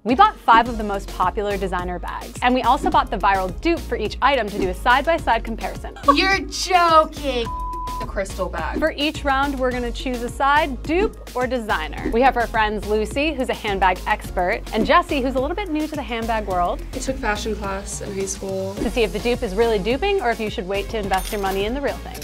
We bought 5 of the most popular designer bags, and we also bought the viral dupe for each item to do a side-by-side comparison. You're joking. The crystal bag. For each round, we're gonna choose a side, dupe or designer. We have our friends Lucy, who's a handbag expert, and Jessie, who's a little bit new to the handbag world. I took fashion class in high school. To see if the dupe is really duping or if you should wait to invest your money in the real thing.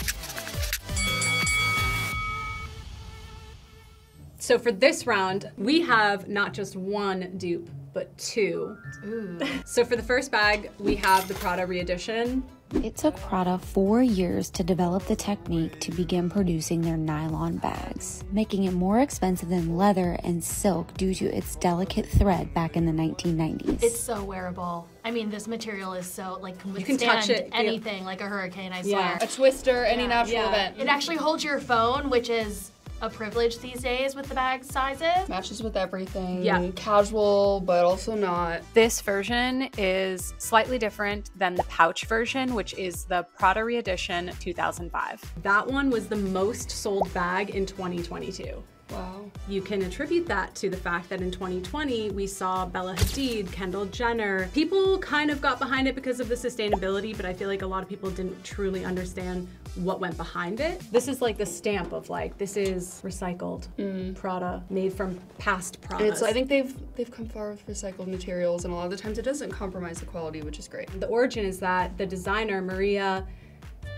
So for this round, we have not just one dupe, but 2. Ooh. So for the first bag, we have the Prada Redition. It took Prada 4 years to develop the technique to begin producing their nylon bags, making it more expensive than leather and silk due to its delicate thread back in the 1990s. It's so wearable. I mean, this material is so, like, can You can touch withstand it, anything, like a hurricane, I Yeah. swear. A twister, any natural event. It actually holds your phone, which is a privilege these days with the bag sizes. Matches with everything. Yeah. Casual, but also not. This version is slightly different than the pouch version, which is the Prada Redition 2005. That one was the most sold bag in 2022. Wow. You can attribute that to the fact that in 2020, we saw Bella Hadid, Kendall Jenner. People kind of got behind it because of the sustainability, but I feel like a lot of people didn't truly understand what went behind it. This is like the stamp of like, this is recycled Prada, made from past Pradas. I think they've come far with recycled materials, and a lot of the times it doesn't compromise the quality, which is great. The origin is that the designer, Maria,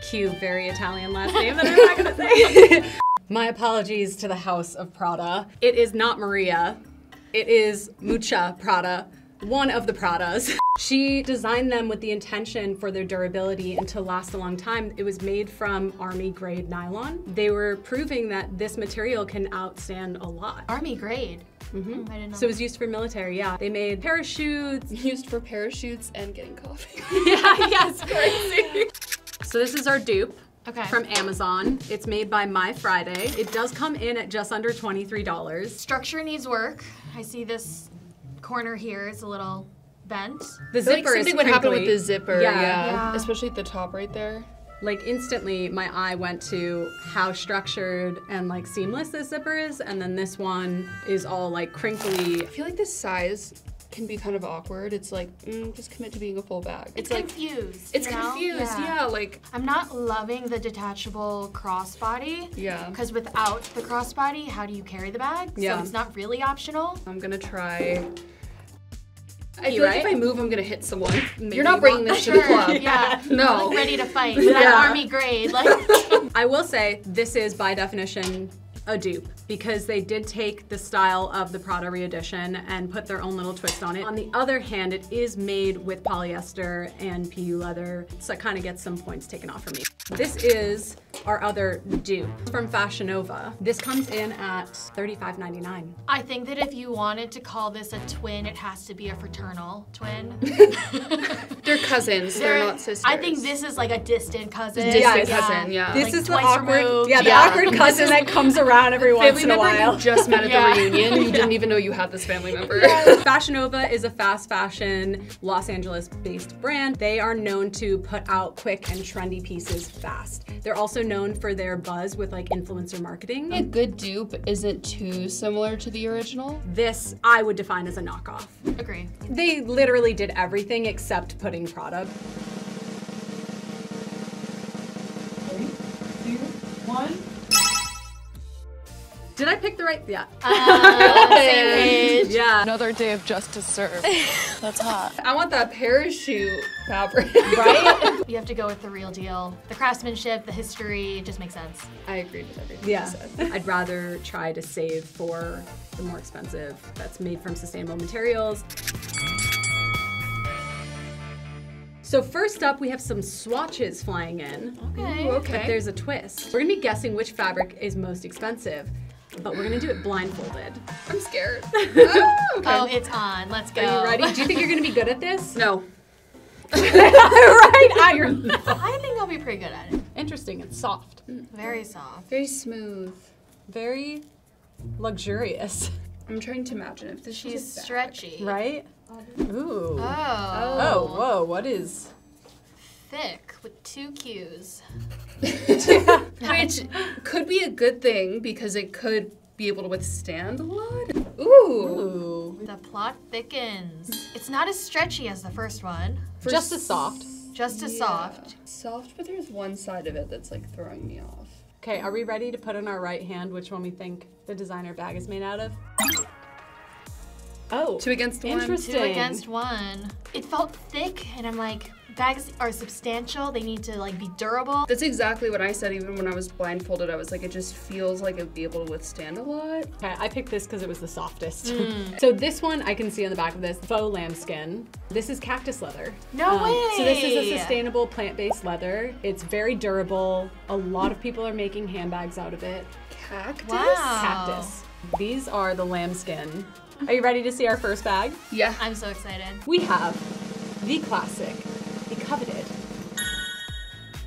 cute, very Italian last name that I'm not gonna say. My apologies to the house of Prada. It is not Maria. It is Mucha Prada, one of the Pradas. She designed them with the intention for their durability and to last a long time. It was made from army grade nylon. They were proving that this material can outstand a lot. Army grade. I didn't know. So it was used for military, yeah. They made parachutes. Used for parachutes and getting coffee. Yeah, yes, crazy. So this is our dupe. Okay. From Amazon. It's made by My Friday. It does come in at just under $23. Structure needs work. I see this corner here is a little bent. The I feel zipper like something is would happen with crinkly. the zipper, Yeah. Yeah. Especially at the top right there. Like instantly my eye went to how structured and like seamless this zipper is, and then this one is all like crinkly. I feel like this size can be kind of awkward. It's like, just commit to being a full bag. It's like, confused. it's you know? confused, yeah, like. I'm not loving the detachable crossbody. Yeah. Because without the crossbody, how do you carry the bag? Yeah. So it's not really optional. I'm gonna try. I You feel like right? if I move, I'm gonna hit someone. Maybe You're not bringing this to the club. Yeah. No. Like ready to fight. That army grade. Like. I will say this is by definition a dupe because they did take the style of the Prada Redition and put their own little twist on it. On the other hand, it is made with polyester and PU leather, so it kind of gets some points taken off from me. This is our other dupe from Fashion Nova. This comes in at $35.99. I think that if you wanted to call this a twin, it has to be a fraternal twin. They're cousins, they're not sisters. I think this is like a distant cousin. Distant cousin, yeah. This Like is the twice awkward, removed. the awkward cousin that comes around every once family in a member while. you just met at Yeah. the reunion, you didn't even know you had this family member. Fashion Nova is a fast fashion, Los Angeles-based brand. They are known to put out quick and trendy pieces fast. They're also known for their buzz with like influencer marketing. A good dupe isn't too similar to the original. This I would define as a knockoff. Agree. They literally did everything except putting Prada. 3, 2, 1. Did I pick the right? Yeah. Same page. Yeah. Another day of just to serve. That's hot. I want that parachute fabric. Right? You have to go with the real deal. The craftsmanship, the history, it just makes sense. I agreed with everything Yeah. you said. I'd rather try to save for the more expensive that's made from sustainable materials. So first up, we have some swatches flying in. Okay. Ooh, okay. But there's a twist. We're gonna be guessing which fabric is most expensive, but we're gonna do it blindfolded. I'm scared. Oh, okay. Oh, it's on. Let's go. Are you ready? Do you think you're gonna be good at this? No. Right? You're not. I think I'll be pretty good at it. Interesting, it's soft. Very soft. Very smooth. Very luxurious, I'm trying to imagine if this She's is a bag. stretchy. right? Ooh. Oh. Oh, whoa, what is? Thick with 2 Qs. Which could be a good thing because it could be able to withstand a lot. Ooh. Ooh. The plot thickens. It's not as stretchy as the first one. Just as soft. Just as soft. Soft, but there's one side of it that's like throwing me off. Okay, are we ready to put in our right hand which one we think the designer bag is made out of? Oh, 2 against 1. interesting. 2 against 1. It felt thick, and I'm like, bags are substantial. They need to like be durable. That's exactly what I said even when I was blindfolded. I was like, it just feels like it would be able to withstand a lot. Okay, I picked this because it was the softest. So this one I can see on the back of this, faux lambskin. This is cactus leather. No way! So this is a sustainable plant-based leather. It's very durable. A lot of people are making handbags out of it. Cactus? Wow. Cactus. These are the lambskin. Are you ready to see our first bag? Yeah. I'm so excited. We have the classic, the coveted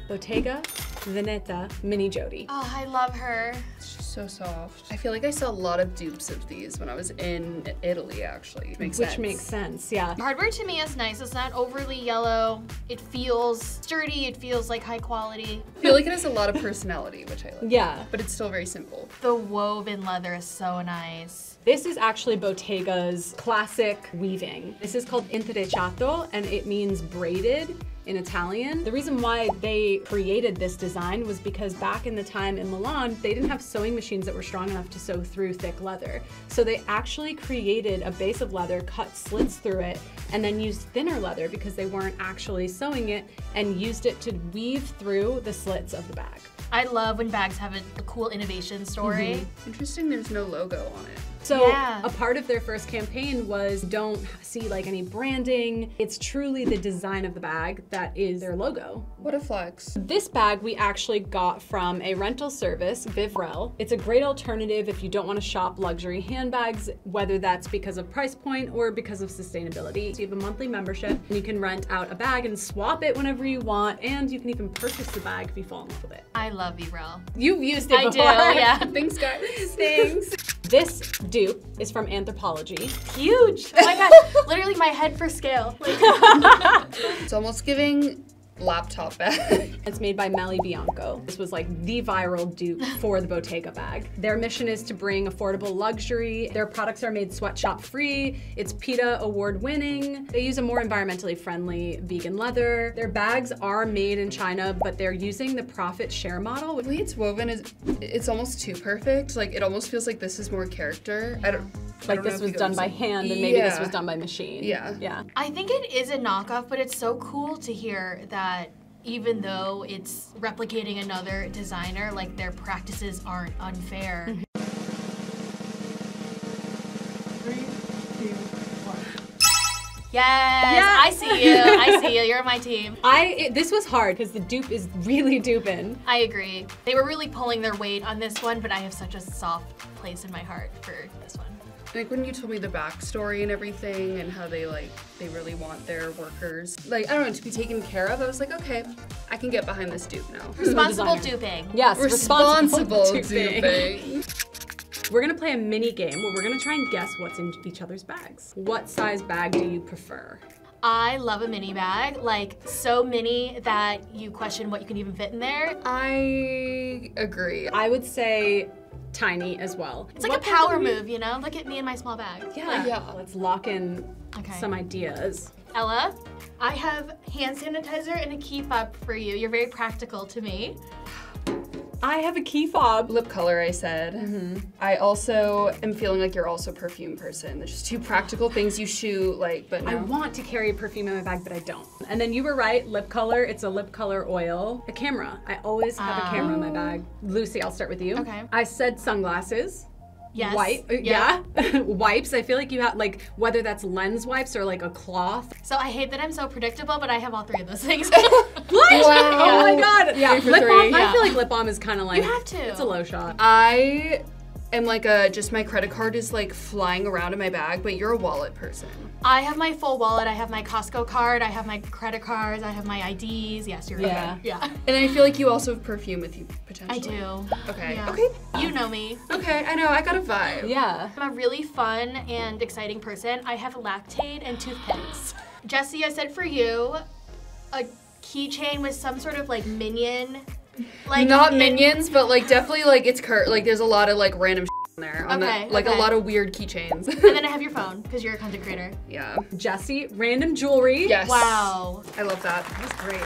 Bottega Veneta Mini Jodi. Oh, I love her. She's so soft. I feel like I saw a lot of dupes of these when I was in Italy, actually. Which Makes sense, yeah. Hardware to me is nice. It's not overly yellow. It feels sturdy. It feels like high quality. I feel like it has a lot of personality, which I like. Yeah. But it's still very simple. The woven leather is so nice. This is actually Bottega's classic weaving. This is called intrecciato, and it means braided in Italian. The reason why they created this design was because back in the time in Milan, they didn't have sewing machines that were strong enough to sew through thick leather. So they actually created a base of leather, cut slits through it, and then used thinner leather because they weren't actually sewing it, and used it to weave through the slits of the bag. I love when bags have a cool innovation story. Interesting there's no logo on it. So Yeah. a part of their first campaign was don't see like any branding. It's truly the design of the bag that is their logo. What a flex. This bag we actually got from a rental service, Vivrel. It's a great alternative if you don't want to shop luxury handbags, whether that's because of price point or because of sustainability. So you have a monthly membership, and you can rent out a bag and swap it whenever you want, and you can even purchase the bag if you fall in love with it. I love Vivrel. You've used it I before. do, yeah. Thanks, guys. Thanks. This dupe is from Anthropologie. Huge. Oh my god. Literally my head for scale. Like, It's almost giving laptop bag. It's made by Melli Bianco. This was like the viral dupe for the Bottega bag. Their mission is to bring affordable luxury. Their products are made sweatshop free. It's PETA award winning. They use a more environmentally friendly vegan leather. Their bags are made in China, but they're using the profit share model. The way it's woven it's almost too perfect. Like it almost feels like this is more character. I don't Like know this if was you done guys- by hand, and maybe this Yeah. was done by machine. Yeah. Yeah. I think it is a knockoff, but it's so cool to hear that even though it's replicating another designer, like their practices aren't unfair. 3, 2, 1. Yes, Yeah. I see you. I see you. You're on my team. This was hard because the dupe is really duping. I agree. They were really pulling their weight on this one, but I have such a soft place in my heart for this one. Like when you told me the backstory and everything and how they really want their workers, like, I don't know, to be taken care of, I was like, okay, I can get behind this dupe now. Responsible designer. duping. Yes, Responsible duping. duping. We're gonna play a mini game where we're gonna try and guess what's in each other's bags. What size bag do you prefer? I love a mini bag, like so mini that you question what you can even fit in there. I agree. I would say tiny as well. It's like a power move, you know? Look at me and my small bag. Yeah. Let's lock in Okay. some ideas. Ella, I have hand sanitizer and a key fob for you. You're very practical to me. I have a key fob. Lip color, I said. I also am feeling like you're also a perfume person. There's just two practical things you shoot, like, but I no. want to carry a perfume in my bag, but I don't. And then you were right, lip color. It's a lip color oil. A camera. I always have a camera in my bag. Lucy, I'll start with you. Okay. I said sunglasses. Yes. Yeah. Wipes. I feel like you have, like, whether that's lens wipes or like a cloth. So I hate that I'm so predictable, but I have all three of those things. What? Wow. Oh my god. Yeah. 3 for Lip 3. balm. I Yeah. feel like lip balm is kind of like You have to. It's a low shot. I am like just my credit card is like flying around in my bag, but you're a wallet person. I have my full wallet. I have my Costco card. I have my credit cards. I have my IDs. Yes, you're Yeah. right. Yeah. And I feel like you also have perfume with you, I potentially. do. Okay. Yeah. Okay. You know me. Okay, I know, I got a vibe. Yeah. I'm a really fun and exciting person. I have Lactaid and toothpicks. Jessie, I said for you, a keychain with some sort of like minion. Like Not minions, but like definitely like it's like there's a lot of like random there on Okay, the, like okay. a lot of weird keychains. And then I have your phone, because you're a content creator. Yeah. Jessie, random jewelry. Yes. Wow. I love that. That's great.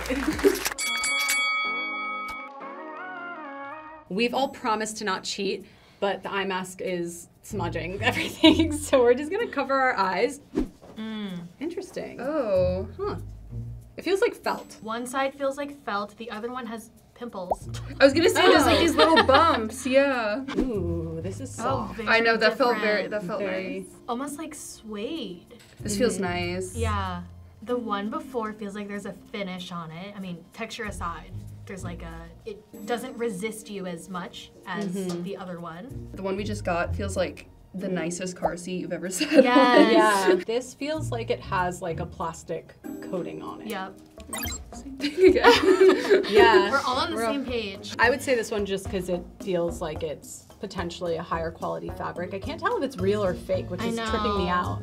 We've all promised to not cheat, but the eye mask is smudging everything, so we're just gonna cover our eyes. Interesting. Oh. Huh. It feels like felt. One side feels like felt, the other one has pimples. I was gonna say there's like these little bumps. Yeah. Ooh, this is soft. very I know that felt very. different. That felt Very- nice. Almost like suede. This feels nice. Yeah. The one before feels like there's a finish on it. I mean, texture aside, there's like it doesn't resist you as much as the other one. The one we just got feels like the nicest car seat you've ever sat Yes. Yeah. This feels like it has like a plastic coating on it. Yep. on. Again. Yeah. We're all on the same page. I would say this one just because it feels like it's potentially a higher quality fabric. I can't tell if it's real or fake, which I is tripping me know. out.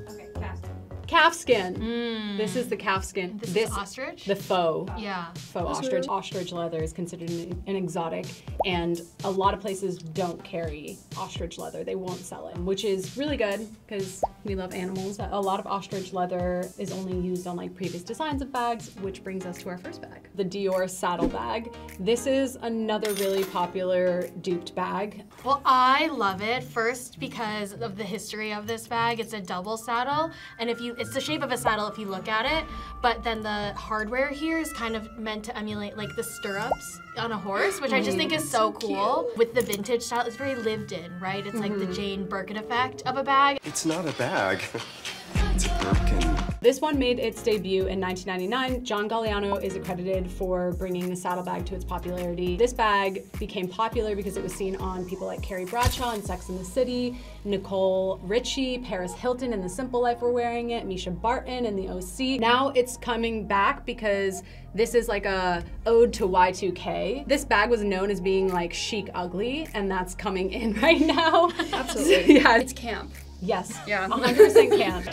Calf skin. This is the calf skin. This is ostrich? The faux. Yeah. Faux ostrich. Ostrich leather is considered an exotic, and a lot of places don't carry ostrich leather. They won't sell it, which is really good because we love animals. A lot of ostrich leather is only used on like previous designs of bags, which brings us to our first bag. The Dior saddle bag. This is another really popular duped bag. Well, I love it first because of the history of this bag. It's a double saddle, and it's the shape of a saddle if you look at it, but then the hardware here is kind of meant to emulate like the stirrups on a horse, which I just think is so cool. With the vintage style, it's very lived in, right? It's like the Jane Birkin effect of a bag. It's not a bag. It's a Birkin. This one made its debut in 1999. John Galliano is accredited for bringing the saddlebag to its popularity. This bag became popular because it was seen on people like Carrie Bradshaw in Sex and the City, Nicole Richie, Paris Hilton in The Simple Life were wearing it, Misha Barton in The OC. Now it's coming back because this is like a ode to Y2K. This bag was known as being like chic ugly, and that's coming in right now. Absolutely. Yeah. It's camp. Yes. Yeah. 100% camp.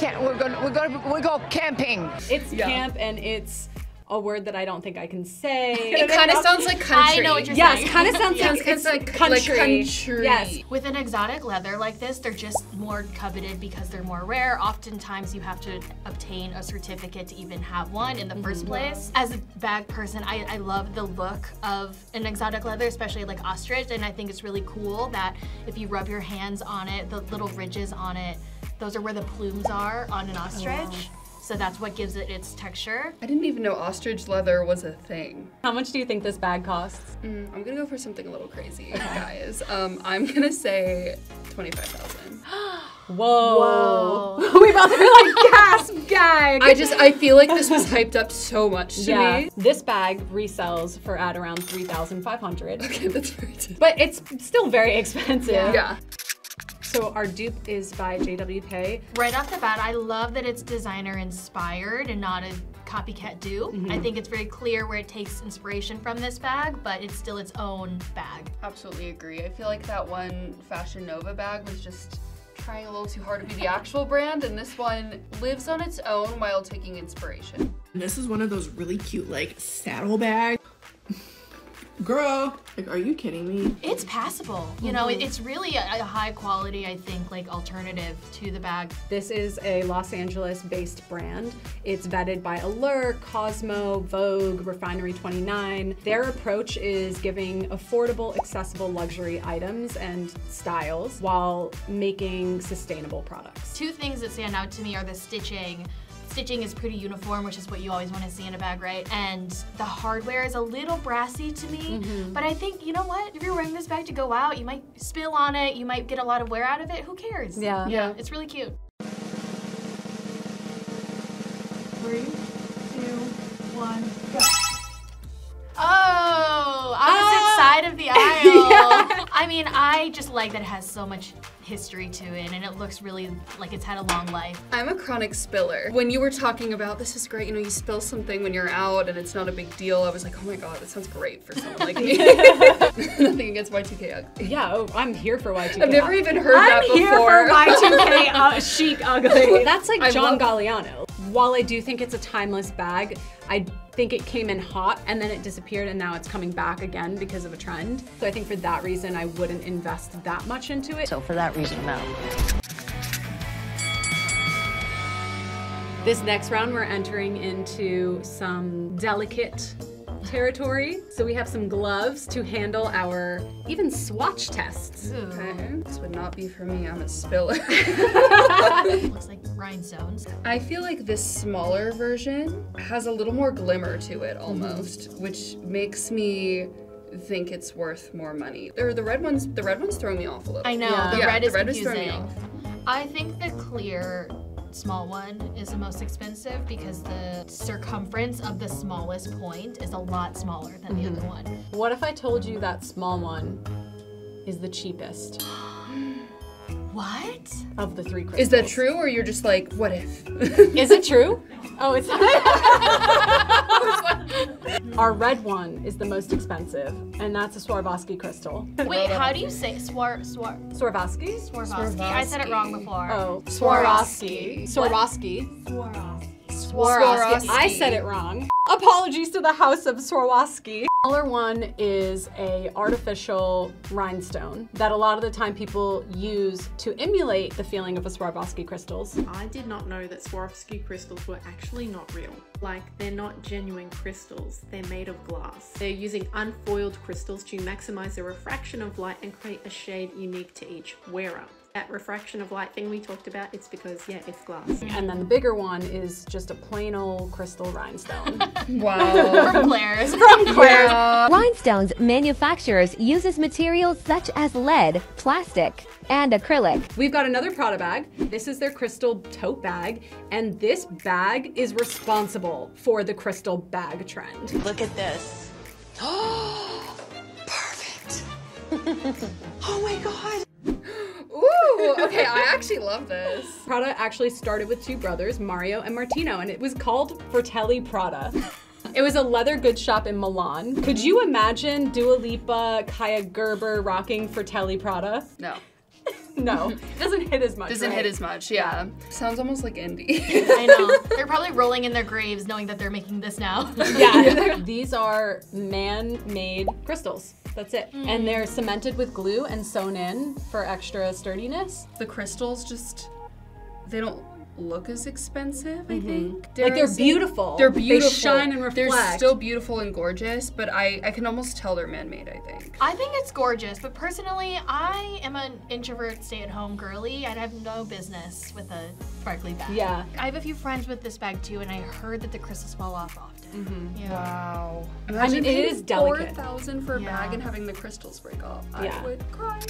We go camping. It's camp, and it's a word that I don't think I can say. It kind of sounds like country. I know what you're Yes, saying. kind of sounds Yes. like It's like country. country. Yes. With an exotic leather like this, they're just more coveted because they're more rare. Oftentimes you have to obtain a certificate to even have one in the first place. As a bag person, I love the look of an exotic leather, especially like ostrich, and I think it's really cool that if you rub your hands on it, the little ridges on it, those are where the plumes are on an ostrich. So that's what gives it its texture. I didn't even know ostrich leather was a thing. How much do you think this bag costs? I'm gonna go for something a little crazy, guys. I'm gonna say 25,000. Whoa. We both were like, gasp, gag. I feel like this was hyped up so much to me. This bag resells for at around $3,500. Okay, that's very good. But it's still very expensive. Yeah. So our dupe is by JWK. Right off the bat, I love that it's designer inspired and not a copycat dupe. I think it's very clear where it takes inspiration from this bag, but it's still its own bag. Absolutely agree. I feel like that one Fashion Nova bag was just trying a little too hard to be the actual brand, and this one lives on its own while taking inspiration. This is one of those really cute, like, saddle bags. Girl, like, are you kidding me? It's passable. You know, it's really a high quality, I think, like alternative to the bag. This is a Los Angeles-based brand. It's vetted by Allure, Cosmo, Vogue, Refinery 29. Their approach is giving affordable, accessible luxury items and styles while making sustainable products. Two things that stand out to me are the stitching. Stitching is pretty uniform, which is what you always want to see in a bag, right? And the hardware is a little brassy to me, but I think, you know what? If you're wearing this bag to go out, you might spill on it, you might get a lot of wear out of it, who cares? Yeah. It's really cute. 3, 2, 1, go. Oh, opposite side of the aisle. I mean, I just like that it has so much history to it, and it looks really like it's had a long life. I'm a chronic spiller. When you were talking about this is great, you know, you spill something when you're out and it's not a big deal, I was like, oh my god, that sounds great for someone like me. Nothing against Y2K ugly. Yeah, I'm here for Y2K. I've never even heard that before. I'm here for Y2K chic ugly. That's like I John love- Galliano. While I do think it's a timeless bag, I think it came in hot and then it disappeared and now it's coming back again because of a trend. So I think for that reason, I wouldn't invest that much into it. So for that reason, no. This next round, we're entering into some delicate territory. So we have some gloves to handle our even swatch tests. Okay. This would not be for me, I'm a spiller. Looks like rhinestones. I feel like this smaller version has a little more glimmer to it almost, which makes me think it's worth more money. Or the red ones throw me off a little. I know, the red is is throwing me confusing. off. I think the clear small one is the most expensive because the circumference of the smallest point is a lot smaller than the other one. What if I told you that small one is the cheapest What? of the 3 crystals? Is that true, or you're just like, what if? Is it true? Oh, it's Our red one is the most expensive, and that's a Swarovski crystal. Wait, how do you say Swarovski? Swarovski? I said it wrong before. Oh, Swarovski. Swarovski. Swarovski. I said it wrong. Apologies to the house of Swarovski. The smaller one is a artificial rhinestone that a lot of the time people use to emulate the feeling of a Swarovski crystals. I did not know that Swarovski crystals were actually not real. Like, they're not genuine crystals, they're made of glass. They're using unfoiled crystals to maximize the refraction of light and create a shade unique to each wearer. That refraction of light thing we talked about, it's because, yeah, it's glass. And then the bigger one is just a plain old crystal rhinestone. Wow. From Claire's. From Claire's. Rhinestones manufacturers uses materials such as lead, plastic, and acrylic. We've got another Prada bag. This is their crystal tote bag, and this bag is responsible for the crystal bag trend. Look at this. Oh, perfect. Oh my God. Ooh, okay, I actually love this. Prada actually started with 2 brothers, Mario and Martino, and it was called Fratelli Prada. It was a leather goods shop in Milan. Could you imagine Dua Lipa, Kaya Gerber rocking Fratelli Prada? No. No, it doesn't hit as much. Doesn't hit as much, yeah. Sounds almost like indie. I know. They're probably rolling in their graves knowing that they're making this now. Yeah. These are man-made crystals. That's it. And they're cemented with glue and sewn in for extra sturdiness. The crystals just, they don't look as expensive, I think. Like they're beautiful. They're beautiful. They shine and reflect. They're still beautiful and gorgeous, but I can almost tell they're man-made, I think. I think it's gorgeous, but personally, I am an introvert, stay-at-home girly. I'd have no business with a sparkly bag. Yeah. I have a few friends with this bag too, and I heard that the crystals fall off often. Yeah. Wow. I mean, it is delicate. $4,000 for a bag and having the crystals break off. Yeah. I would cry.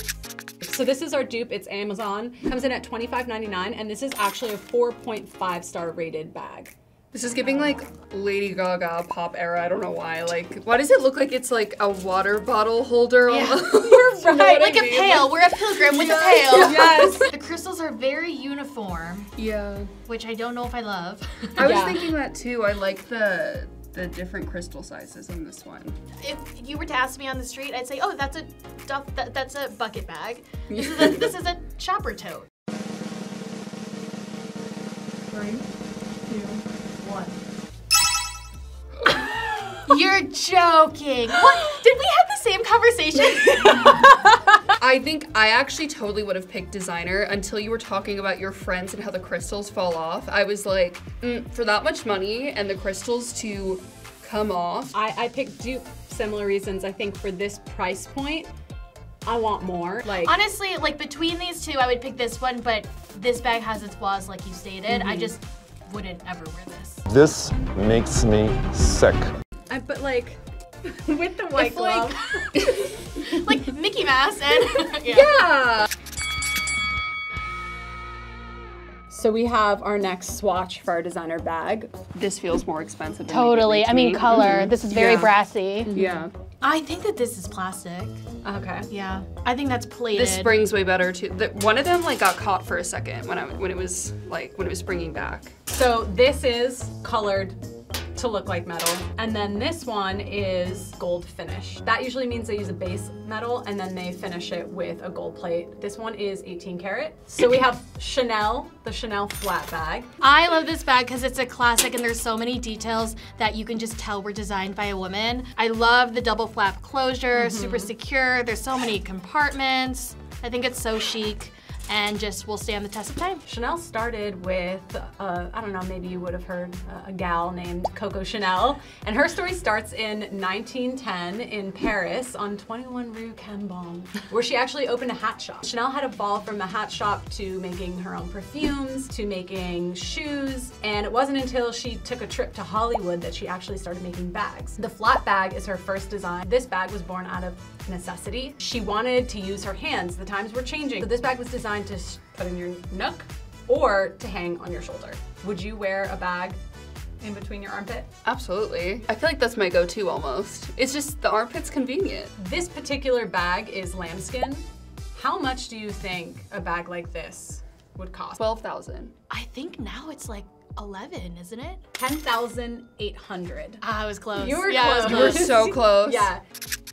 So this is our dupe. It's Amazon. Comes in at $25.99, and this is actually a 4.5-star rated bag. This is giving like Lady Gaga pop era. I don't know why. Like, why does it look like it's like a water bottle holder? Yeah. You're right. Like a pail. We're a pilgrim with a pail. Yes. The crystals are very uniform. Yeah. Which I don't know if I love. I was thinking that too. I like the different crystal sizes in this one. If you were to ask me on the street, I'd say, oh, that's a bucket bag. This is a shopper tote. 3, 2, 1. You're joking. What? Did we have the same conversation? I think I actually totally would have picked designer until you were talking about your friends and how the crystals fall off. I was like, for that much money and the crystals to come off. I picked dupe, similar reasons. I think for this price point, I want more. Like, honestly, like between these two, I would pick this one, but this bag has its flaws, like you stated. I just wouldn't ever wear this. This makes me sick. But like, with the white glove. Like Mickey Mouse and Yeah. So we have our next swatch for our designer bag. This feels more expensive. Than totally. I mean, color. This is very brassy. Yeah. I think that this is plastic. Okay. Yeah. I think that's plated. This spring's way better too. One of them like got caught for a second when it was springing back. So this is colored to look like metal. And then this one is gold finish. That usually means they use a base metal and then they finish it with a gold plate. This one is 18 karat. So we have Chanel, the Chanel flat bag. I love this bag because it's a classic and there's so many details that you can just tell were designed by a woman. I love the double flap closure, super secure. There's so many compartments. I think it's so chic and just will stand the test of time. Chanel started with, I don't know, maybe you would have heard a gal named Coco Chanel. And her story starts in 1910 in Paris on 21 Rue Cambon, where she actually opened a hat shop. Chanel had evolved from a hat shop to making her own perfumes, to making shoes. And it wasn't until she took a trip to Hollywood that she actually started making bags. The flat bag is her first design. This bag was born out of necessity. She wanted to use her hands. The times were changing. So this bag was designed to put in your nook or to hang on your shoulder. Would you wear a bag in between your armpit? Absolutely. I feel like that's my go-to almost. It's just the armpit's convenient. This particular bag is lambskin. How much do you think a bag like this would cost? 12,000. I think now it's like 11, isn't it? 10,800. I was close. You were close. You were so close. Yeah.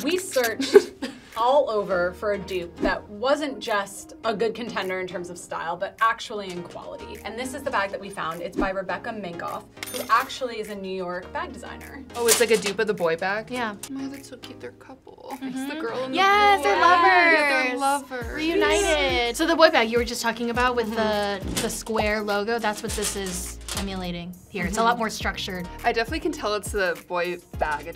We searched all over for a dupe that wasn't just a good contender in terms of style, but actually in quality. And this is the bag that we found. It's by Rebecca Minkoff, who actually is a New York bag designer. Oh, it's like a dupe of the boy bag? Yeah. Oh, that's so cute. They're a couple. It's the girl and the Yes, boy. they're lovers. Yeah, they're lovers. Reunited. So the boy bag you were just talking about with the square logo, that's what this is emulating here. It's a lot more structured. I definitely can tell it's the boy bag. It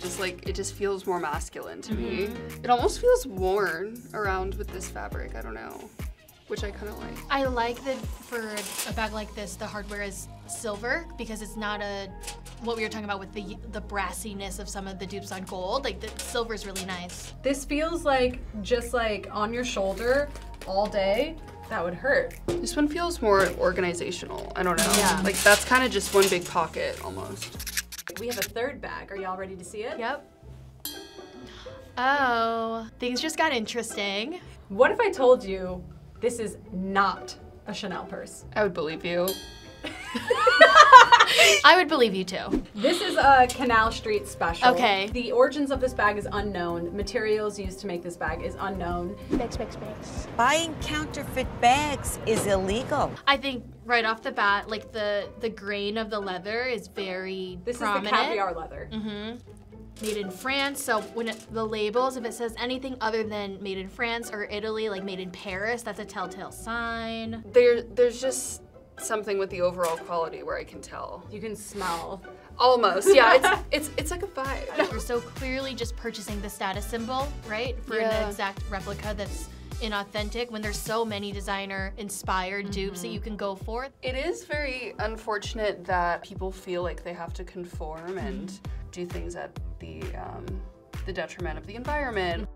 just feels more masculine to me. It almost feels worn around with this fabric. I don't know, which I kind of like. I like that for a bag like this, the hardware is silver because it's not what we were talking about with the brassiness of some of the dupes on gold. Like the silver is really nice. This feels like just like on your shoulder all day. That would hurt. This one feels more organizational. I don't know. Yeah. Like that's kind of just one big pocket almost. We have a third bag. Are y'all ready to see it? Yep. Oh, things just got interesting. What if I told you this is not a Chanel purse? I would believe you. I would believe you too. This is a Canal Street special. Okay. The origins of this bag is unknown. Materials used to make this bag is unknown. Bags. Buying counterfeit bags is illegal. I think right off the bat, like the grain of the leather is very prominent. Is the caviar leather. Made in France, so when the labels, if it says anything other than made in France or Italy, like made in Paris, that's a telltale sign. There's just something with the overall quality where I can tell. You can smell. Almost, yeah. It's like a vibe. You're so clearly just purchasing the status symbol, right? For an exact replica that's inauthentic when there's so many designer inspired dupes that you can go for. It is very unfortunate that people feel like they have to conform and do things at the detriment of the environment.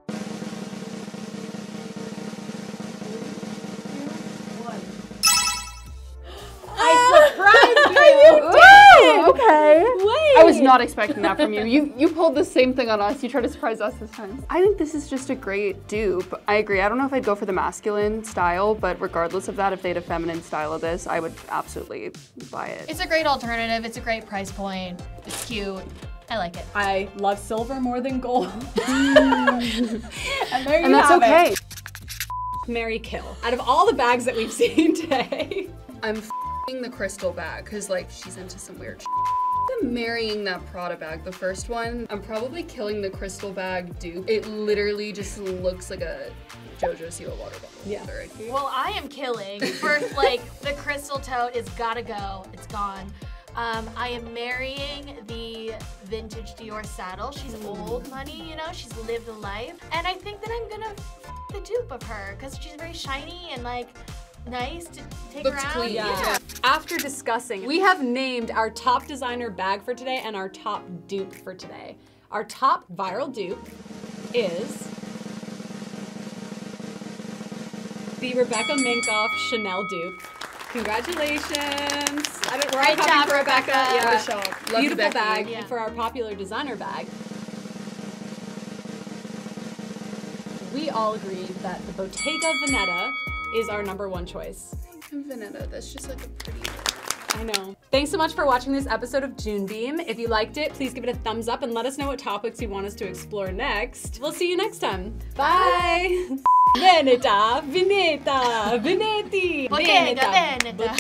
Okay. Wait. I was not expecting that from you. You pulled the same thing on us. You tried to surprise us this time. I think this is just a great dupe. I agree. I don't know if I'd go for the masculine style, but regardless of that, if they had a feminine style of this, I would absolutely buy it. It's a great alternative. It's a great price point. It's cute. I like it. I love silver more than gold. And there you and that's have okay. it. Marry, kill. Out of all the bags that we've seen today, I'm f***ing the crystal bag because like she's into some weird shit. I'm marrying that Prada bag, the first one. I'm probably killing the crystal bag dupe. It literally just looks like a JoJo Siwa water bottle. Yeah. Well, I am killing. First, like the crystal tote is gotta go. It's gone. I am marrying the vintage Dior saddle. She's old money, you know, she's lived a life. And I think that I'm gonna the dupe of her because she's very shiny and like nice to take Looks around. clean. Yeah. after discussing, we have named our top designer bag for today and our top dupe for today. Our top viral dupe is the Rebecca Minkoff Chanel dupe. Congratulations! We're all happy for Rebecca. Yeah, What a shock. Love beautiful you, Becky. bag. Yeah. And for our popular designer bag, we all agree that the Bottega Veneta is our #1 choice. Veneta, that's just like a pretty I know. Thanks so much for watching this episode of Junebeam. If you liked it, please give it a thumbs up and let us know what topics you want us to explore next. We'll see you next time. Bye! Veneta, Veneta, Veneti, Veneta.